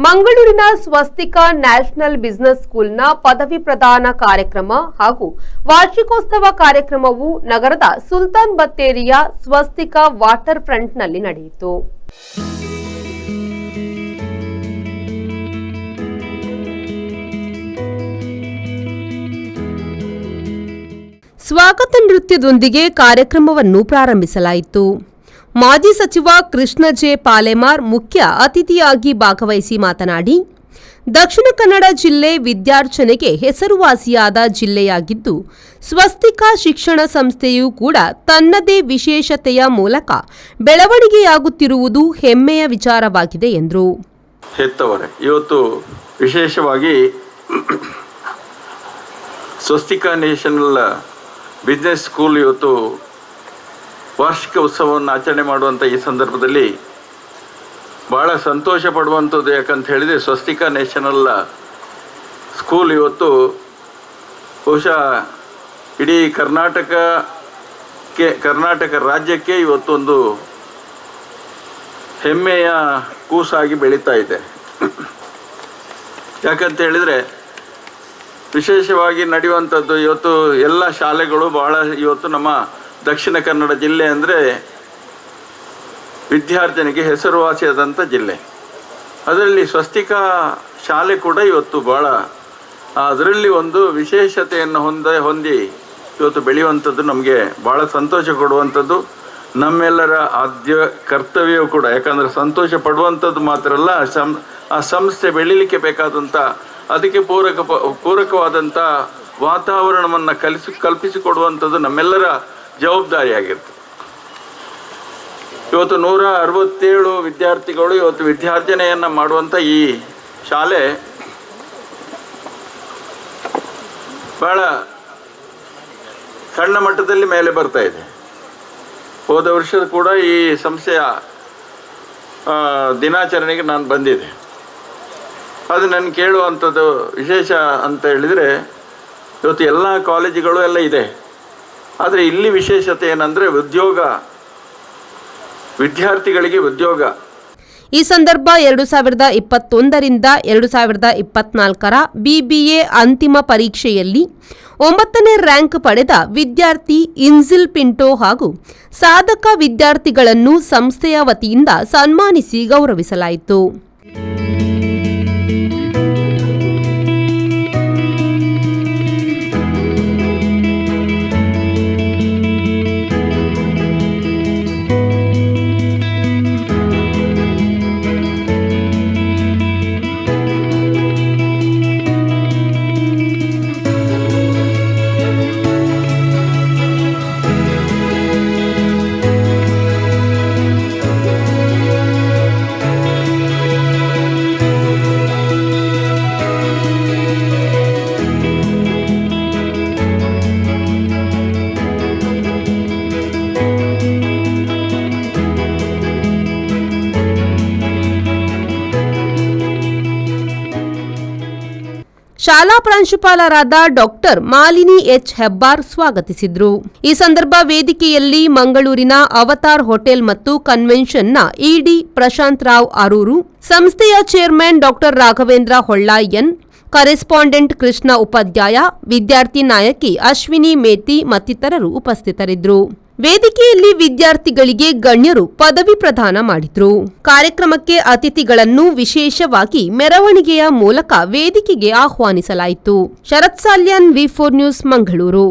ಮಂಗಳೂರಿನ ಸ್ವಸ್ತಿಕ national business ಸ್ಕೂಲ್ನ ಪದವಿ ಪ್ರದಾನ ಕಾರ್ಯಕ್ರಮ ಹಾಗೂ ವಾರ್ಷಿಕೋತ್ಸವ ಕಾರ್ಯಕ್ರಮವು ನಗರದ ಸುಲ್ತಾನ್ ಬತ್ತೇರಿಯ ಸ್ವಸ್ತಿಕ ವಾಟರ್ ಫ್ರಂಟ್ನಲ್ಲಿ ನಡೆಯಿತು. ಸ್ವಾಗತ ನೃತ್ಯದೊಂದಿಗೆ ಕಾರ್ಯಕ್ರಮವನ್ನು ಪ್ರಾರಂಭಿಸಲಾಯಿತು. ಮಾಜಿ ಸಚಿವ ಕೃಷ್ಣ ಜೆ ಪಾಲೆಮಾರ್ ಮುಖ್ಯ ಅತಿಥಿಯಾಗಿ ಭಾಗವಹಿಸಿ ಮಾತನಾಡಿ, ದಕ್ಷಿಣ ಕನ್ನಡ ಜಿಲ್ಲೆ ವಿದ್ಯಾರ್ಚನೆಗೆ ಹೆಸರುವಾಸಿಯಾದ ಜಿಲ್ಲೆಯಾಗಿದ್ದು, ಸ್ವಸ್ತಿಕ ಶಿಕ್ಷಣ ಸಂಸ್ಥೆಯೂ ಕೂಡ ತನ್ನದೇ ವಿಶೇಷತೆಯ ಮೂಲಕ ಬೆಳವಣಿಗೆಯಾಗುತ್ತಿರುವುದು ಹೆಮ್ಮೆಯ ವಿಚಾರವಾಗಿದೆ ಎಂದರು. ಇವತ್ತು ವಿಶೇಷವಾಗಿ ಸ್ವಸ್ತಿಕ ನ್ಯಾಷನಲ್ ಬಿಸ್ನೆಸ್ ಸ್ಕೂಲ್ ಇವತ್ತು ವಾರ್ಷಿಕ ಉತ್ಸವವನ್ನು ಆಚರಣೆ ಮಾಡುವಂಥ ಈ ಸಂದರ್ಭದಲ್ಲಿ ಭಾಳ ಸಂತೋಷ ಪಡುವಂಥದ್ದು. ಯಾಕಂತ ಹೇಳಿದರೆ ಸ್ವಸ್ತಿಕ ನ್ಯಾಷನಲ್ ಸ್ಕೂಲ್ ಇವತ್ತು ಬಹುಶಃ ಇಡೀ ಕರ್ನಾಟಕ ರಾಜ್ಯಕ್ಕೆ ಇವತ್ತೊಂದು ಹೆಮ್ಮೆಯ ಕೂಸಾಗಿ ಬೆಳೀತಾ ಇದೆ. ಯಾಕಂತ ಹೇಳಿದರೆ ವಿಶೇಷವಾಗಿ ನಡೆಯುವಂಥದ್ದು ಇವತ್ತು ಎಲ್ಲ ಶಾಲೆಗಳು ಭಾಳ ಇವತ್ತು ನಮ್ಮ ದಕ್ಷಿಣ ಕನ್ನಡ ಜಿಲ್ಲೆ ಅಂದರೆ ವಿದ್ಯಾರ್ಜನೆಗೆ ಹೆಸರುವಾಸಿಯಾದಂಥ ಜಿಲ್ಲೆ. ಅದರಲ್ಲಿ ಸ್ವಸ್ತಿಕ ಶಾಲೆ ಕೂಡ ಇವತ್ತು ಭಾಳ ಅದರಲ್ಲಿ ಒಂದು ವಿಶೇಷತೆಯನ್ನು ಹೊಂದಿ ಇವತ್ತು ಬೆಳೆಯುವಂಥದ್ದು ನಮಗೆ ಭಾಳ ಸಂತೋಷ ಕೊಡುವಂಥದ್ದು, ನಮ್ಮೆಲ್ಲರ ಆದ್ಯ ಕರ್ತವ್ಯವೂ ಕೂಡ. ಯಾಕಂದರೆ ಸಂತೋಷ ಪಡುವಂಥದ್ದು ಮಾತ್ರ ಅಲ್ಲ, ಆ ಸಂಸ್ಥೆ ಬೆಳೀಲಿಕ್ಕೆ ಬೇಕಾದಂಥ ಅದಕ್ಕೆ ಪೂರಕವಾದಂಥ ವಾತಾವರಣವನ್ನು ಕಲ್ಪಿಸಿಕೊಡುವಂಥದ್ದು ನಮ್ಮೆಲ್ಲರ ಜವಾಬ್ದಾರಿಯಾಗಿರ್ತದೆ. ಇವತ್ತು 167 ವಿದ್ಯಾರ್ಥಿಗಳು ಇವತ್ತು ವಿದ್ಯಾರ್ಜನೆಯನ್ನು ಮಾಡುವಂಥ ಈ ಶಾಲೆ ಭಾಳ ಸಣ್ಣ ಮಟ್ಟದಲ್ಲಿ ಮೇಲೆ ಬರ್ತಾ ಇದೆ. ಹೋದ ವರ್ಷ ಕೂಡ ಈ ಸಂಸ್ಥೆಯ ದಿನಾಚರಣೆಗೆ ನಾನು ಬಂದಿದ್ದೆ. ಅದು ನಾನು ಕೇಳುವಂಥದ್ದು ವಿಶೇಷ ಅಂತ ಹೇಳಿದರೆ, ಇವತ್ತು ಎಲ್ಲ ಕಾಲೇಜುಗಳು ಎಲ್ಲ ಇದೆ, ಆದರೆ ಇಲ್ಲಿ ವಿಶೇಷತೆ ಏನಂದರೆ ವಿದ್ಯಾರ್ಥಿಗಳಿಗೆ ಉದ್ಯೋಗ. ಈ ಸಂದರ್ಭ 2021ರಿಂದ 2024 BBA ಅಂತಿಮ ಪರೀಕ್ಷೆಯಲ್ಲಿ 9ನೇ ರ್ಯಾಂಕ್ ಪಡೆದ ವಿದ್ಯಾರ್ಥಿ ಇನ್ಜಿಲ್ ಪಿಂಟೋ ಹಾಗೂ ಸಾಧಕ ವಿದ್ಯಾರ್ಥಿಗಳನ್ನು ಸಂಸ್ಥೆಯ ವತಿಯಿಂದ ಸನ್ಮಾನಿಸಿ ಗೌರವಿಸಲಾಯಿತು. ಶಾಲಾ ಪ್ರಾಂಶುಪಾಲರಾದ ಡಾಕ್ಟರ್ ಮಾಲಿನಿ ಎಚ್ ಹೆಬ್ಬಾರ್ ಸ್ವಾಗತಿಸಿದ್ರು. ಈ ಸಂದರ್ಭ ವೇದಿಕೆಯಲ್ಲಿ ಮಂಗಳೂರಿನ ಅವತಾರ್ ಹೋಟೆಲ್ ಮತ್ತು ಕನ್ವೆನ್ಷನ್ನ ಇಡಿ ಪ್ರಶಾಂತ್ ರಾವ್ ಅರೂರು, ಸಂಸ್ಥೆಯ chairman doctor Raghavendra Hollayan, correspondent Krishna Upadhyaya, ವಿದ್ಯಾರ್ಥಿ ನಾಯಕಿ ಅಶ್ವಿನಿ ಮೇತಿ ಮತ್ತಿತರರು ಉಪಸ್ಥಿತರಿದ್ದರು. ವೇದಿಕೆಯಲ್ಲಿ ವಿದ್ಯಾರ್ಥಿಗಳಿಗೆ ಗಣ್ಯರು ಪದವಿ ಪ್ರದಾನ ಮಾಡಿದ್ರು. ಕಾರ್ಯಕ್ರಮಕ್ಕೆ ಅತಿಥಿಗಳನ್ನು ವಿಶೇಷವಾಗಿ ಮೆರವಣಿಗೆಯ ಮೂಲಕ ವೇದಿಕೆಗೆ ಆಹ್ವಾನಿಸಲಾಯಿತು. ಶರತ್ ಸಾಲ್ಯಾನ್, V4 ನ್ಯೂಸ್, ಮಂಗಳೂರು.